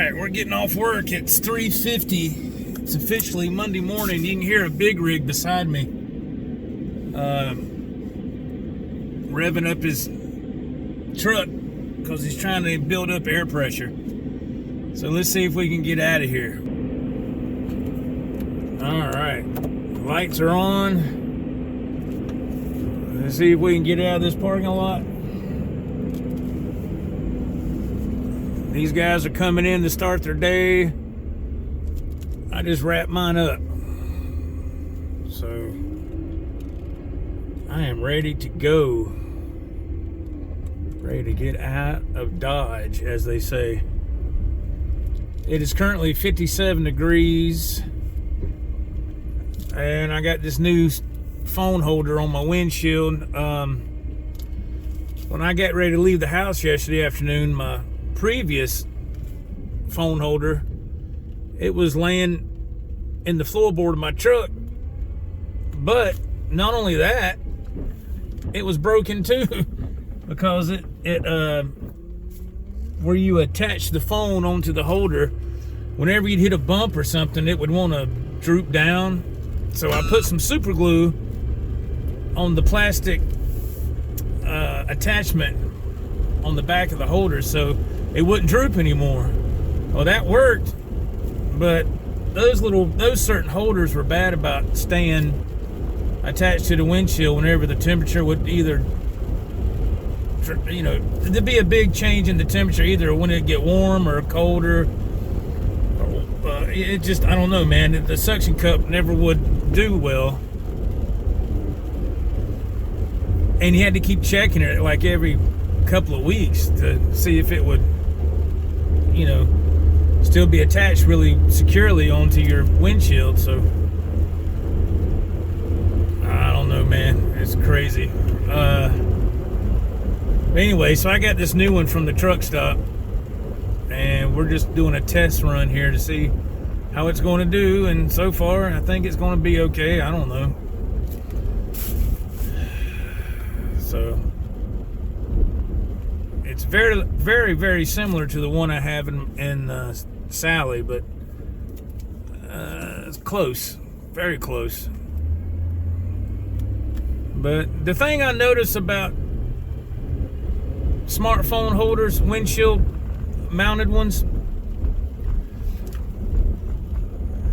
right, we're getting off work. It's 3:50. It's officially Monday morning. You can hear a big rig beside me, revving up his truck because he's trying to build up air pressure. So let's see if we can get out of here. All right, lights are on. Let's see if we can get out of this parking lot. These guys are coming in to start their day. I just wrapped mine up. So I am ready to go. Ready to get out of Dodge, as they say. It is currently 57 degrees. And I got this new phone holder on my windshield. When I got ready to leave the house yesterday afternoon, my previous phone holder, it was laying in the floorboard of my truck. But not only that, it was broken too, because it where you attach the phone onto the holder, whenever you'd hit a bump or something, it would want to droop down. So I put some super glue on the plastic attachment on the back of the holder so it wouldn't droop anymore. Well, that worked, but those certain holders were bad about staying attached to the windshield whenever the temperature would either, there'd be a big change in the temperature, either when it get warm or colder. It just, I don't know, man. The suction cup never would do well. And you had to keep checking it like every couple of weeks to see if it would, still be attached really securely onto your windshield. So I don't know, man. It's crazy. Anyway, so I got this new one from the truck stop, and we're just doing a test run here to see how it's going to do. And so far, I think it's going to be okay. I don't know. So it's very, very, very similar to the one I have in Sally, but it's close, very close. But the thing I notice about smartphone holders, windshield mounted ones,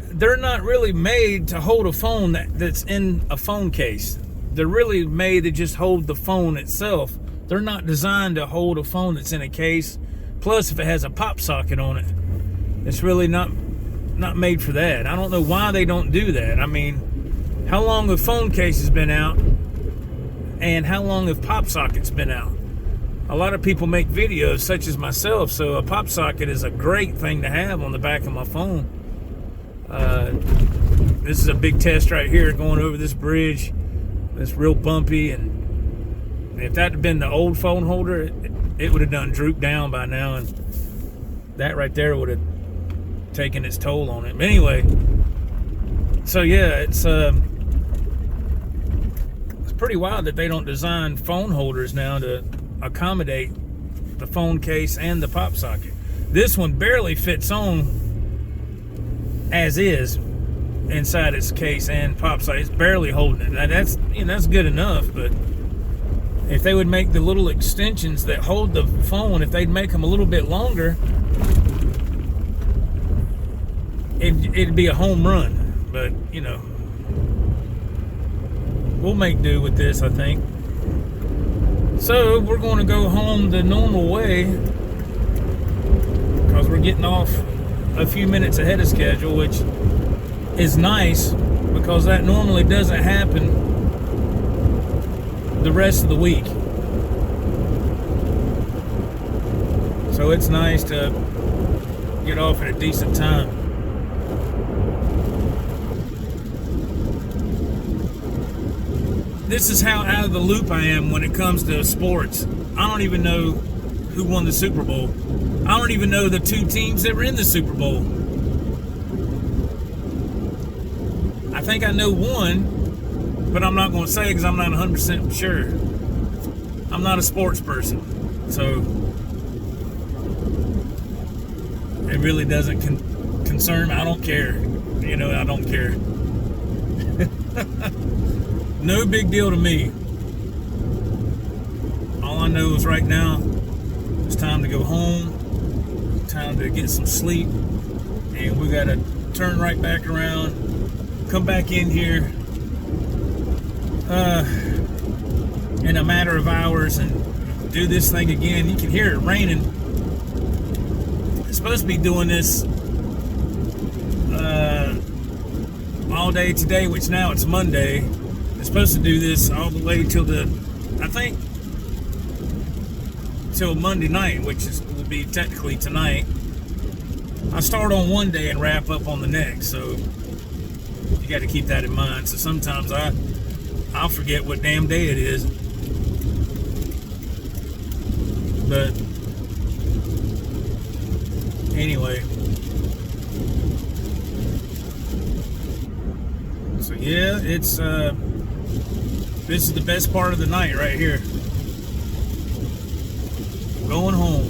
they're not really made to hold a phone that's in a phone case. They're really made to just hold the phone itself. They're not designed to hold a phone that's in a case. Plus, if it has a pop socket on it, it's really not made for that. I don't know why they don't do that. I mean, how long have phone cases been out? And how long have pop sockets been out? A lot of people make videos, such as myself, so a pop socket is a great thing to have on the back of my phone. This is a big test right here, going over this bridge. It's real bumpy, and if that had been the old phone holder, it would have done drooped down by now, and that right there would have taken its toll on it. But anyway, so yeah, it's pretty wild that they don't design phone holders now to accommodate the phone case and the pop socket. This one barely fits on as is inside its case and pop socket. It's barely holding it. Now that's good enough, but if they would make the little extensions that hold the phone, if they'd make them a little bit longer, it'd be a home run. But we'll make do with this, I think. So we're going to go home the normal way because we're getting off a few minutes ahead of schedule, which is nice because that normally doesn't happen the rest of the week. So it's nice to get off at a decent time. This is how out of the loop I am when it comes to sports. I don't even know who won the Super Bowl. I don't even know the two teams that were in the Super Bowl. I think I know one, but I'm not going to say because I'm not 100% sure. I'm not a sports person. So It really doesn't concern me. I don't care. You know, I don't care. No big deal to me. All I know is right now it's time to go home, time to get some sleep, and we got to turn right back around, come back in here in a matter of hours and do this thing again. You can hear it raining. It's supposed to be doing this all day today, which now it's Monday. It's supposed to do this all the way till till Monday night, which will be technically tonight. I start on one day and wrap up on the next, so you got to keep that in mind. So sometimes I'll forget what damn day it is. But anyway, so yeah, it's this is the best part of the night right here. Going home.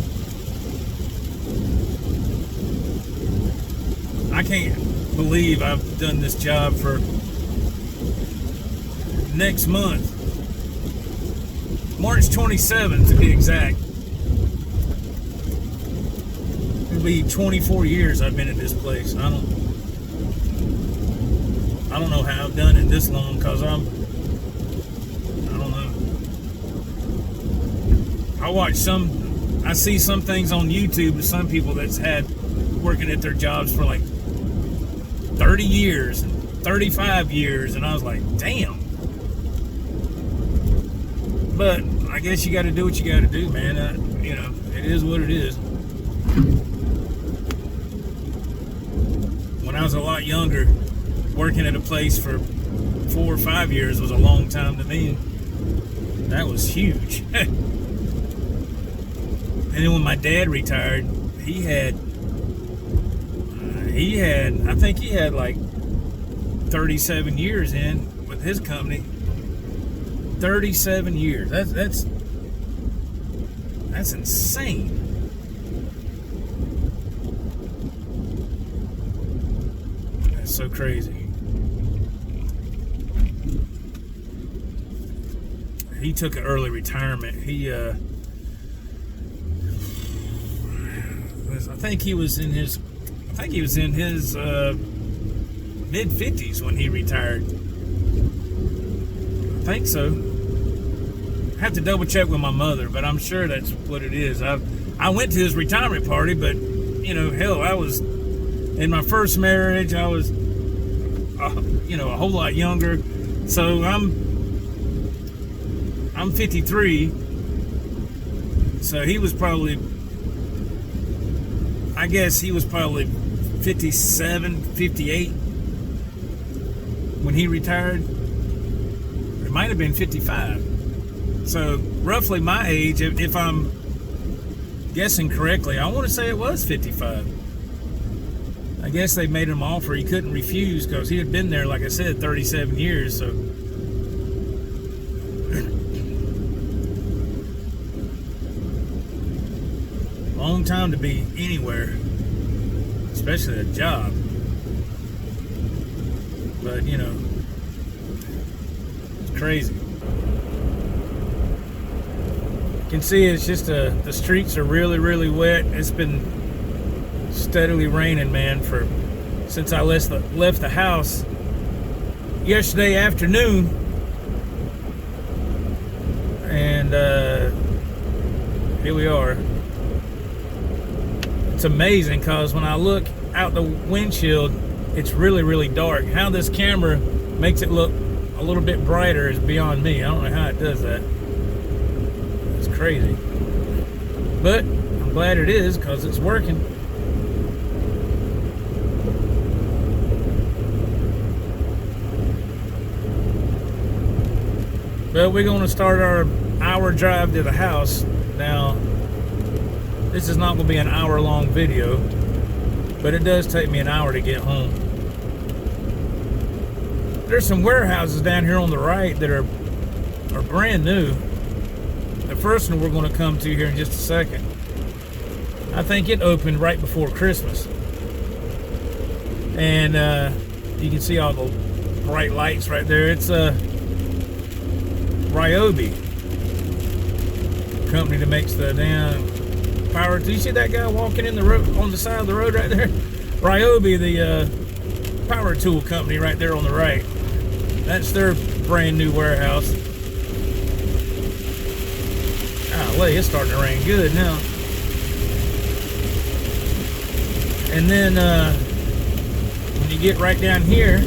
I can't believe I've done this job for next month, March 27th to be exact. It'll be 24 years I've been at this place. I don't know how I've done it this long, because I don't know. I see some things on YouTube of some people that's had working at their jobs for like 30 years and 35 years, and I was like, damn. But I guess you got to do what you got to do, man. You know, it is what it is. When I was a lot younger, working at a place for 4 or 5 years was a long time to me. That was huge. And then when my dad retired, he had I think he had like 37 years in with his company. 37 years. That's insane. That's so crazy. He took an early retirement. I think he was in his mid-50s when he retired. I think so. I have to double check with my mother, but I'm sure that's what it is. I went to his retirement party, but you know, hell, I was in my first marriage. I was a whole lot younger. So I'm 53. So he was probably, I guess he was probably 57, 58 when he retired. It might have been 55. So roughly my age, if I'm guessing correctly, I want to say it was 55. I guess they made him an offer he couldn't refuse, because he had been there, like I said, 37 years. So long time to be anywhere, especially a job. But you know, it's crazy. You can see it's just the streets are really, really wet. It's been steadily raining, man, since I left the house yesterday afternoon. And here we are. It's amazing, because when I look out the windshield, it's really, really dark. How this camera makes it look a little bit brighter is beyond me. I don't know how it does that. It's crazy. But I'm glad it is, because it's working. But we're going to start our hour drive to the house. Now, this is not going to be an hour-long video, but it does take me an hour to get home. There's some warehouses down here on the right that are brand new. The first one we're going to come to here in just a second. I think it opened right before Christmas. And you can see all the bright lights right there. It's Ryobi company that makes the damn power. Do you see that guy walking in the road on the side of the road right there? Ryobi, the power tool company right there on the right. That's their brand new warehouse. Golly, it's starting to rain good now. And then when you get right down here,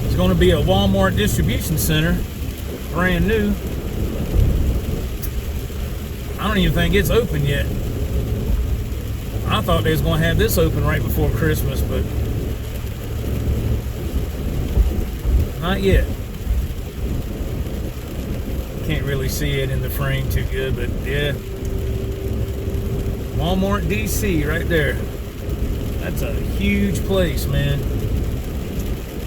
it's going to be a Walmart distribution center, brand new. I don't even think it's open yet. I thought they was going to have this open right before Christmas, but not yet. Can't really see it in the frame too good, but yeah. Walmart DC right there. That's a huge place, man.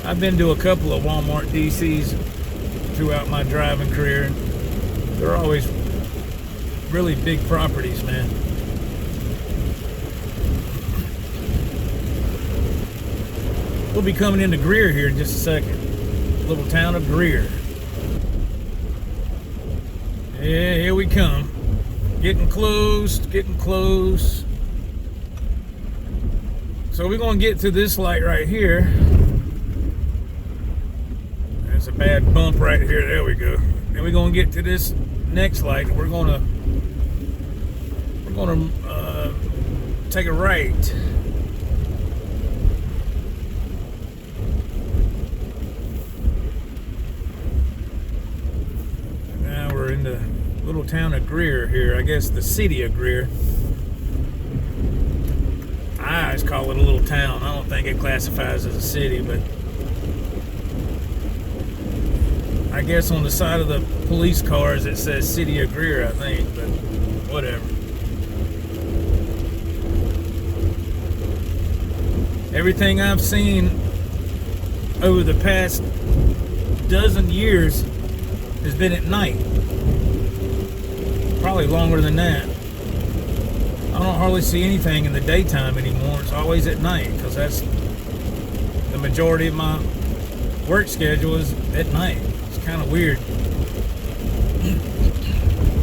I've been to a couple of Walmart DCs throughout my driving career, and they're always really big properties, man. We'll be coming into Greer here in just a second. Little town of Greer. Yeah, here we come. Getting close, getting close. So we're going to get to this light right here. There's a bad bump right here. There we go. Then we're going to get to this next light. We're going to take a right. Now we're in the little town of Greer here. I guess the city of Greer. I always call it a little town. I don't think it classifies as a city, but I guess on the side of the police cars it says City of Greer, I think, but whatever. Everything I've seen over the past dozen years has been at night. Probably longer than that. I don't hardly see anything in the daytime anymore. It's always at night, because that's the majority of my work schedule is at night. It's kind of weird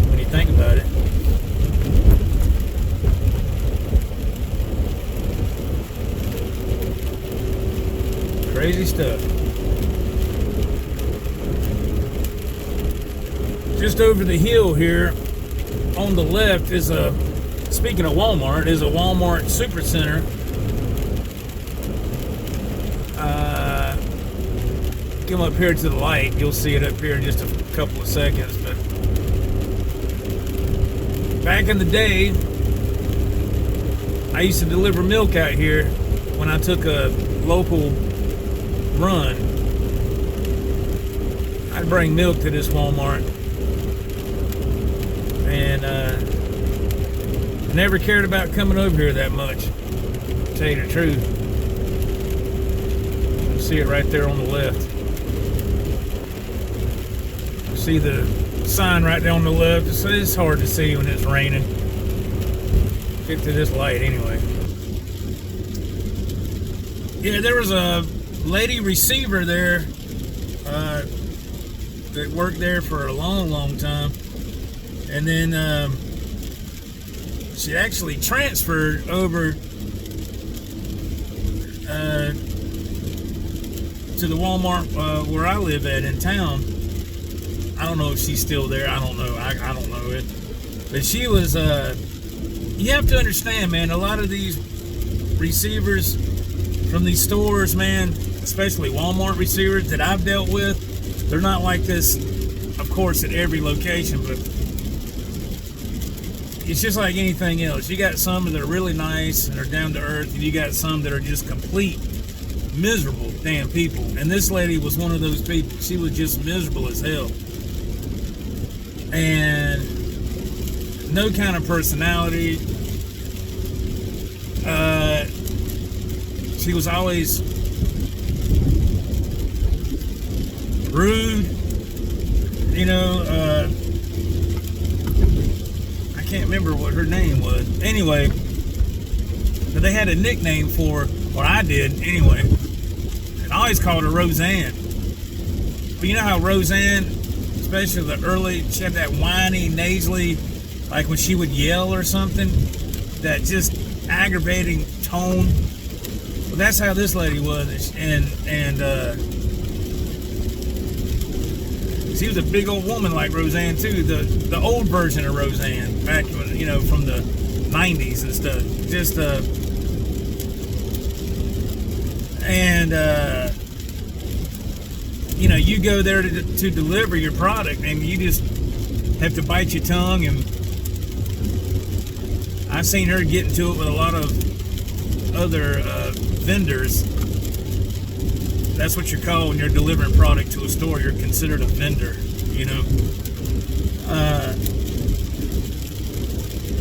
when you think about it. Crazy stuff. Just over the hill here on the left is a, speaking of Walmart, is a Walmart Supercenter. Come up here to the light, you'll see it up here in just a couple of seconds. But back in the day, I used to deliver milk out here when I took a local run. I'd bring milk to this Walmart, and never cared about coming over here that much, to tell you the truth. You see it right there on the left. See the sign right there on the left. It's hard to see when it's raining. Get to this light anyway. Yeah, there was a lady receiver there that worked there for a long time, and then she actually transferred over to the Walmart where I live at in town. I don't know if she's still there. I don't know. I don't know it. But she was, you have to understand, man, a lot of these receivers from these stores, man, especially Walmart receivers that I've dealt with, they're not like this, of course, at every location, but it's just like anything else. You got some that are really nice and they're down to earth, and you got some that are just complete miserable damn people. And this lady was one of those people. She was just miserable as hell. And no kind of personality. She was always rude, you know. I can't remember what her name was. Anyway, but they had a nickname for, or I did anyway, and I always called her Roseanne. But you know how Roseanne, especially the early, she had that whiny, nasally, like when she would yell or something, that just aggravating tone. Well, that's how this lady was, and she was a big old woman like Roseanne too, the old version of Roseanne, back when, you know, from the 90s and stuff. Just you know, you go there to deliver your product, and you just have to bite your tongue. And I've seen her get into it with a lot of other vendors. That's what you're called when you're delivering product to a store. You're considered a vendor, you know.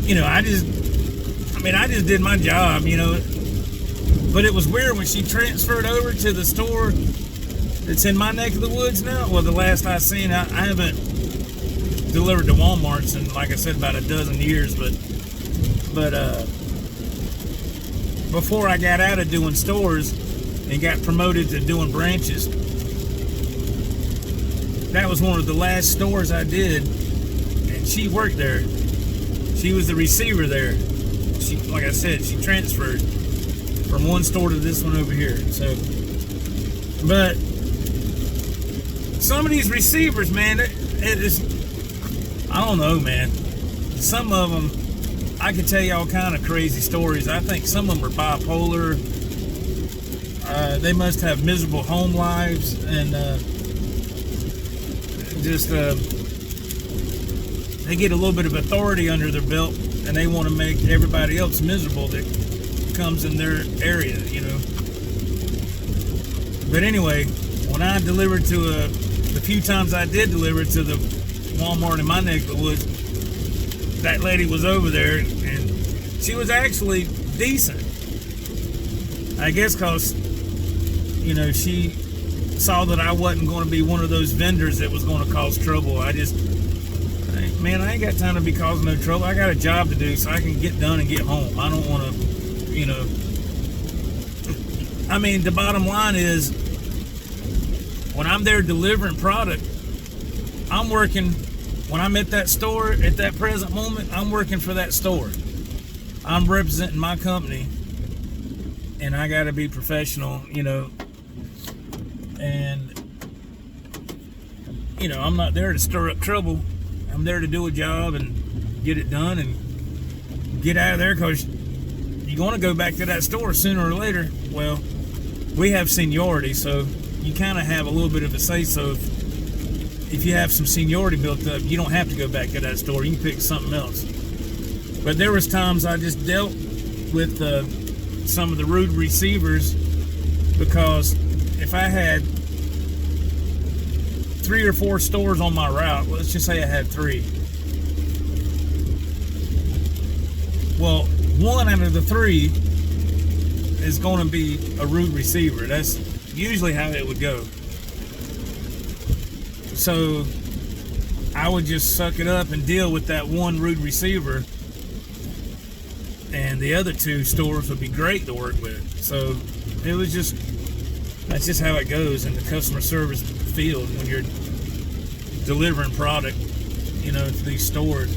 You know, I just did my job, you know. But it was weird when she transferred over to the store that's in my neck of the woods now. Well, the last I seen, I haven't delivered to Walmart's in, like I said, about a dozen years. But before I got out of doing stores and got promoted to doing branches, that was one of the last stores I did, and she worked there. She was the receiver there. She, like I said, she transferred from one store to this one over here. So, but some of these receivers, man, it is, I don't know, man. Some of them, I could tell you all kind of crazy stories. I think some of them are bipolar. They must have miserable home lives, and they get a little bit of authority under their belt, and they want to make everybody else miserable that comes in their area, you know. But anyway, when I delivered to the few times I did deliver to the Walmart in my neck of the woods, that lady was over there, and she was actually decent. I guess because, you know, she saw that I wasn't going to be one of those vendors that was going to cause trouble. I ain't got time to be causing no trouble. I got a job to do so I can get done and get home. I don't want to, you know. I mean, the bottom line is, when I'm there delivering product, I'm working, when I'm at that store at that present moment, I'm working for that store. I'm representing my company, and I got to be professional, you know. And, you know, I'm not there to stir up trouble. I'm there to do a job and get it done and get out of there, because you're going to go back to that store sooner or later. Well, we have seniority, so you kind of have a little bit of a say-so. If you have some seniority built up, you don't have to go back to that store. You can pick something else. But there was times I just dealt with some of the rude receivers, because if I had 3 or 4 stores on my route, let's just say I had 3. Well, 1 out of the 3 is going to be a rude receiver. That's usually how it would go. So I would just suck it up and deal with that one rude receiver, and the other 2 stores would be great to work with. So it was just, that's just how it goes in the customer service field when you're delivering product, you know, to these stores.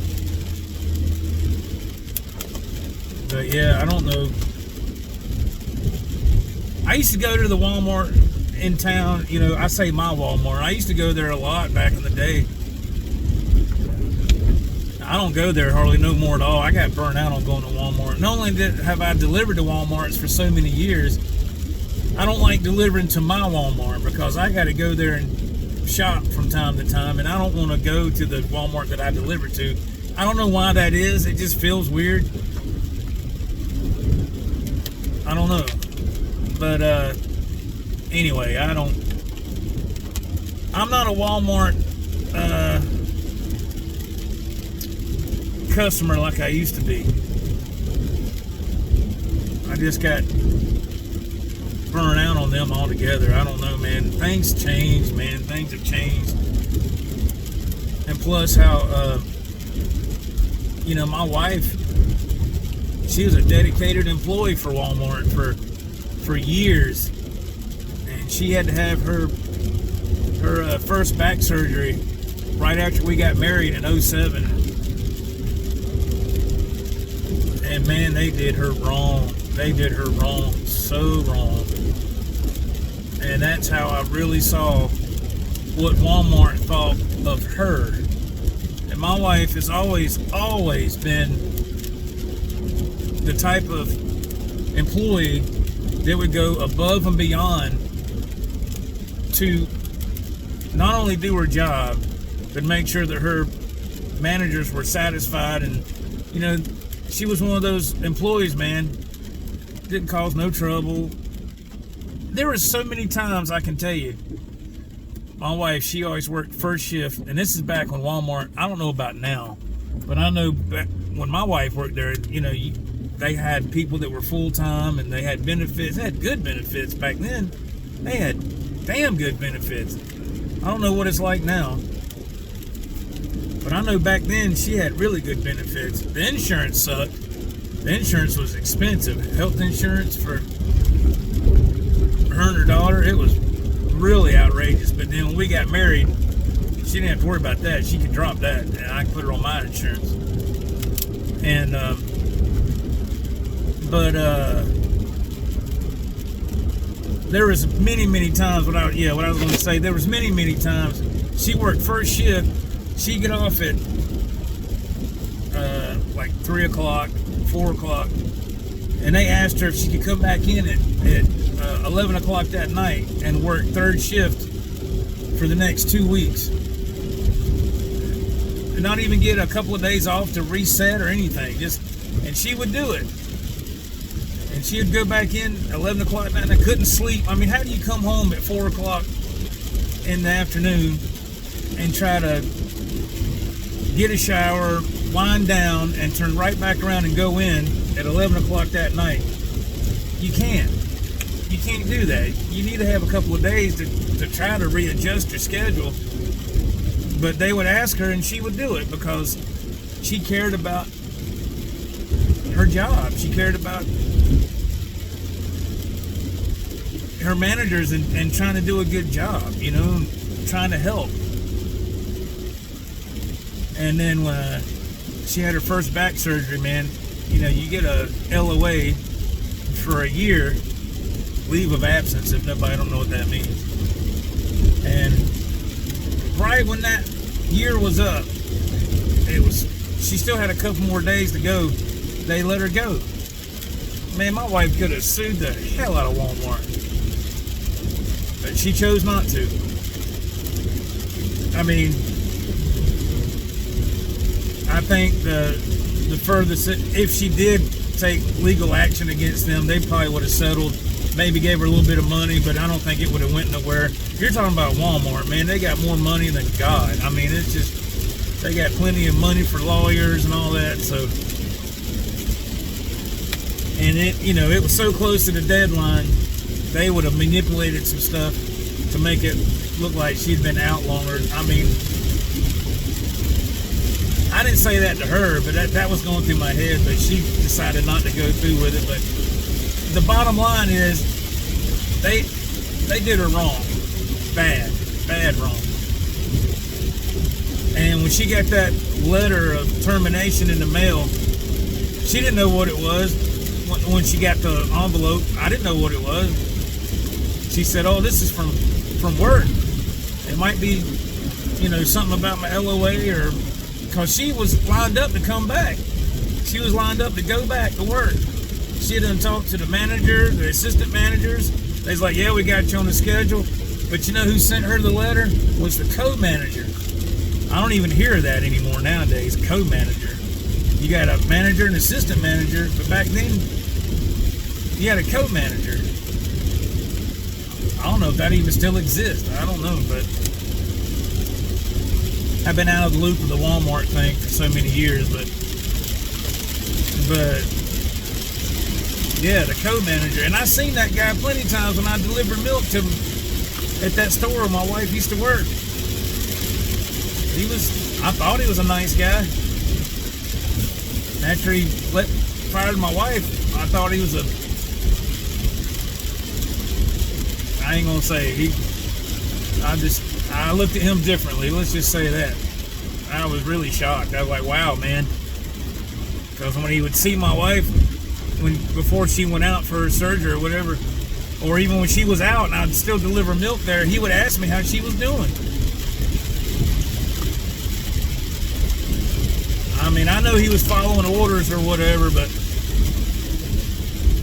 But yeah, I don't know. I used to go to the Walmart in town, you know, I say my Walmart. I used to go there a lot back in the day. I don't go there hardly no more at all. I got burnt out on going to Walmart. Not only have I delivered to Walmarts for so many years, I don't like delivering to my Walmart, because I got to go there and shop from time to time, and I don't want to go to the Walmart that I deliver to. I don't know why that is. It just feels weird. I don't know. But anyway, I'm not a Walmart customer like I used to be. I just got burn out on them altogether. I don't know, man. Things change, man. Things have changed. And plus how my wife, she was a dedicated employee for Walmart for years, and she had to have her first back surgery right after we got married in 2007. And man, they did her wrong. They did her wrong, so wrong. And that's how I really saw what Walmart thought of her. And my wife has always been the type of employee that would go above and beyond to not only do her job, but make sure that her managers were satisfied. And, she was one of those employees, man, didn't cause no trouble. There were so many times, I can tell you, my wife, she always worked first shift, and this is back when Walmart, I don't know about now, but I know back when my wife worked there, they had people that were full-time, and they had benefits. They had good benefits back then. They had damn good benefits. I don't know what it's like now, but I know back then she had really good benefits. The insurance sucked. The insurance was expensive. Health insurance for her and her daughter, it was really outrageous. But then when we got married, she didn't have to worry about that. She could drop that, and I could put her on my insurance. And there was many times what I was going to say. There was many times she worked first shift. She'd get off at like 3 o'clock, 4 o'clock, and they asked her if she could come back in at 11 o'clock that night and work third shift for the next 2 weeks. And not even get a couple of days off to reset or anything. And she would do it. And she would go back in 11 o'clock at night, and I couldn't sleep. I mean, how do you come home at 4 o'clock in the afternoon and try to get a shower, wind down, and turn right back around and go in at 11 o'clock that night? You can't. You can't do that. You need to have a couple of days to try to readjust your schedule. But they would ask her, and she would do it because she cared about her job. She cared about her managers and trying to do a good job, trying to help. And then when she had her first back surgery, man, you get a LOA for a year, leave of absence, if nobody don't know what that means. And right when that year was up, she still had a couple more days to go. They let her go. Man, my wife could have sued the hell out of Walmart, but she chose not to. I mean, I think the furthest, if she did take legal action against them, they probably would have settled, maybe gave her a little bit of money, but I don't think it would have went nowhere. If you're talking about Walmart, man, they got more money than God. I mean, it's just, they got plenty of money for lawyers and all that, so. And it was so close to the deadline, they would have manipulated some stuff to make it look like she'd been out longer. I mean, I didn't say that to her, but that was going through my head, but she decided not to go through with it. But the bottom line is, they did her wrong. Bad wrong. And when she got that letter of termination in the mail, she didn't know what it was. When she got the envelope, I didn't know what it was. She said, "Oh, this is from work. It might be, something about my LOA," or because she was lined up to come back. She was lined up to go back to work. She had done talked to the manager, the assistant managers. They was like, "Yeah, we got you on the schedule." But you know who sent her the letter? Was the co-manager. I don't even hear that anymore nowadays, co-manager. You got a manager and assistant manager, but back then, you had a co-manager. I don't know if that even still exists. I don't know, but I've been out of the loop of the Walmart thing for so many years, but yeah, the co-manager. And I've seen that guy plenty of times when I deliver milk to him at that store where my wife used to work. I thought he was a nice guy. After he fired my wife, I thought he was I ain't gonna say I looked at him differently. Let's just say that. I was really shocked. I was like, wow, man. Because when he would see my wife, before she went out for her surgery or whatever, or even when she was out and I'd still deliver milk there, he would ask me how she was doing. I mean, I know he was following orders or whatever, but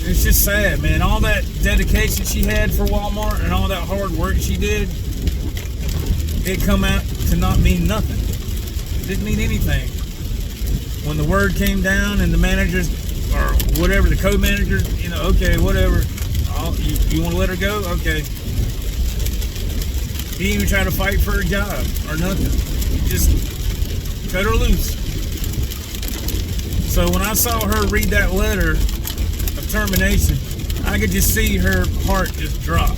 it's just sad, man. All that dedication she had for Walmart and all that hard work she did, it come out to not mean nothing. It didn't mean anything. When the word came down and the managers, or whatever, the co-managers, okay, whatever. You want to let her go? Okay. He didn't even try to fight for her job or nothing. He just cut her loose. So when I saw her read that letter of termination, I could just see her heart just drop.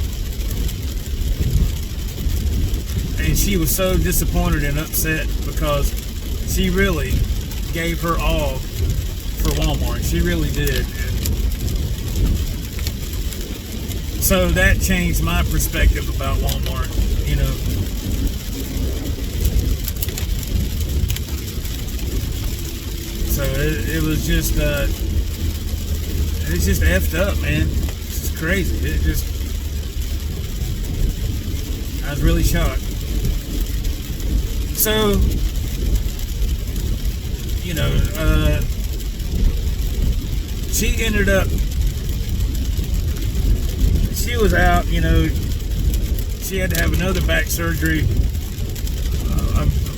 And she was so disappointed and upset because she really gave her all for Walmart. She really did. And so that changed my perspective about Walmart, So it was just, it's just effed up, man. It's just crazy. I was really shocked. So, she ended up, she was out, she had to have another back surgery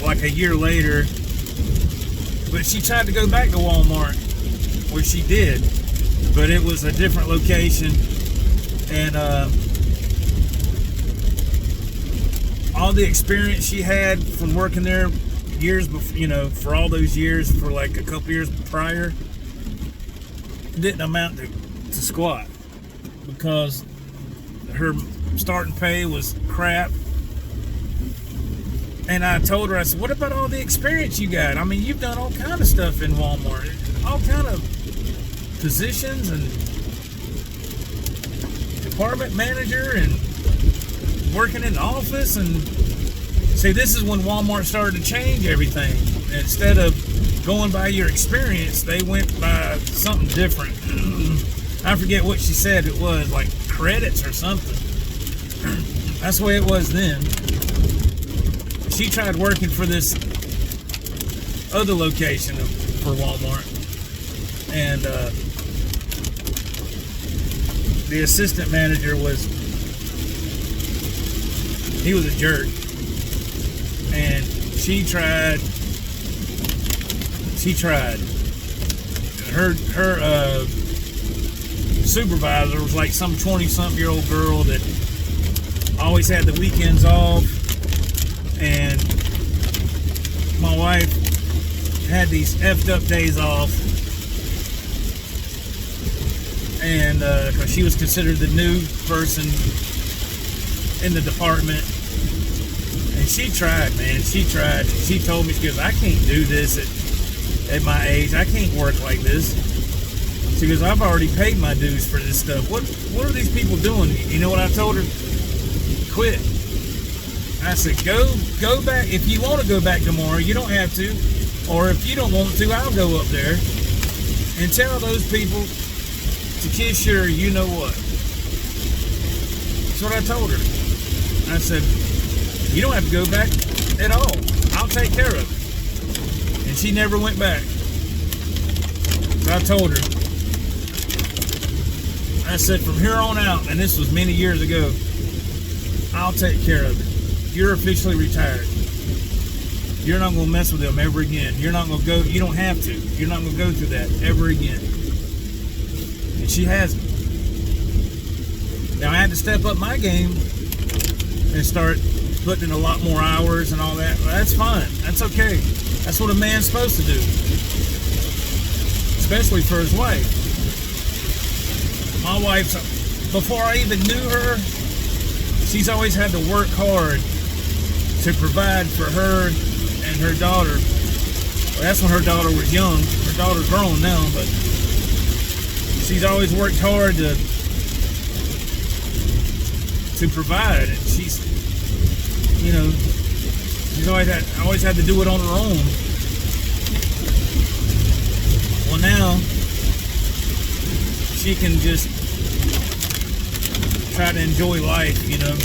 like a year later. But she tried to go back to Walmart, which she did, but it was a different location, and all the experience she had from working there years before, for all those years, for like a couple years prior, didn't amount to squat, because her starting pay was crap. And I told her, I said, what about all the experience you got? I mean, you've done all kind of stuff in Walmart, all kind of positions, and department manager and working in the office. And see, this is when Walmart started to change everything. Instead of going by your experience, they went by something different. I forget what she said it was, like credits or something. That's the way it was then. She tried working for this other location for Walmart, and the assistant manager he was a jerk, and she tried her supervisor was like some 20-something-year-old girl that always had the weekends off. And my wife had these effed up days off, and because she was considered the new person in the department, and she tried, man. She tried. She told me, she goes, I can't do this at my age. I can't work like this. She goes, I've already paid my dues for this stuff. What are these people doing? You know what I told her? Quit. I said, go back. If you want to go back tomorrow, you don't have to. Or if you don't want to, I'll go up there and tell those people to kiss your you-know-what. That's what I told her. I said, you don't have to go back at all. I'll take care of it. And she never went back. So I told her. I said, from here on out, and this was many years ago, I'll take care of it. You're officially retired. You're not going to mess with them ever again. You're not going to go, you don't have to. You're not going to go through that ever again. And she hasn't. Now I had to step up my game and start putting in a lot more hours and all that. Well, that's fine. That's okay. That's what a man's supposed to do. Especially for his wife. My wife's, before I even knew her, she's always had to work hard to provide for her and her daughter Well, that's when her daughter was young. Her daughter's grown now, but she's always worked hard to provide, and she's, you know, she's always had to do it on her own. Well, now she can just try to enjoy life, you know.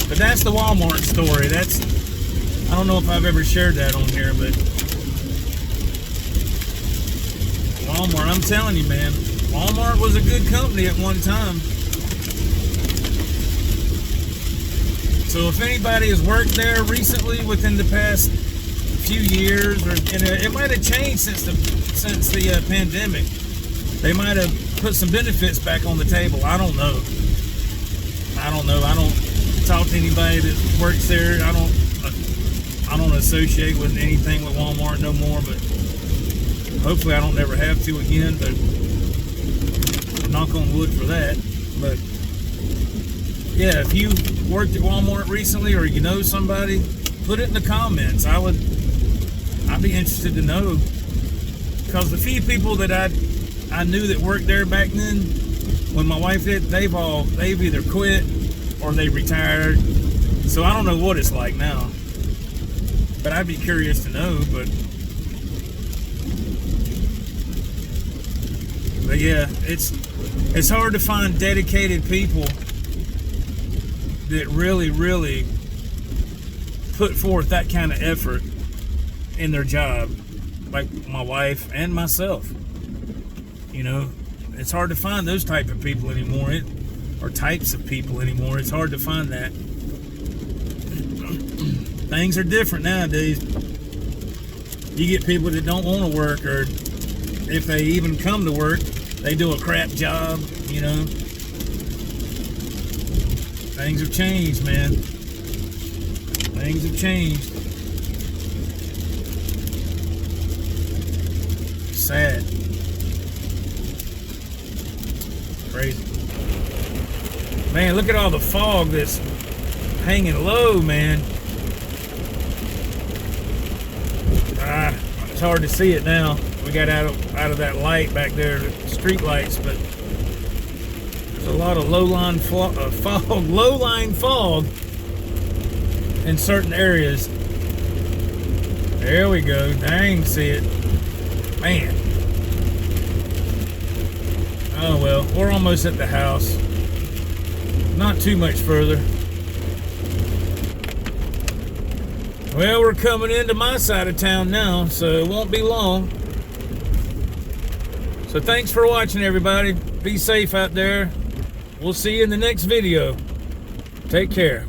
But that's the Walmart story. I don't know if I've ever shared that on here, but Walmart, I'm telling you, man, Walmart was a good company at one time. So if anybody has worked there recently within the past few years, or it might have changed since the pandemic, they might have put some benefits back on the table. I don't know. I don't talk to anybody that works there. I don't associate with anything with Walmart no more, but hopefully I don't never have to again, but knock on wood for that. But yeah, if you worked at Walmart recently, or you know somebody, put it in the comments. I'd be interested to know, because the few people that I knew that worked there back then, when my wife did, they've either quit or they retired. So I don't know what it's like now, but I'd be curious to know. But yeah, it's hard to find dedicated people that really put forth that kind of effort in their job, like my wife and myself. You know, it's hard to find those type of people anymore, or types of people anymore. It's hard to find that. Things are different nowadays. You get people that don't want to work, or if they even come to work, they do a crap job, you know. Things have changed, man. Things have changed. Sad. Crazy. Man, look at all the fog that's hanging low, man. It's hard to see it now. We got out of that light back there, the street lights, but there's a lot of low-lying fog in certain areas. There we go. Dang, see it. Man. Oh well, we're almost at the house. Not too much further. Well, we're coming into my side of town now, so it won't be long. So thanks for watching, everybody. Be safe out there. We'll see you in the next video. Take care.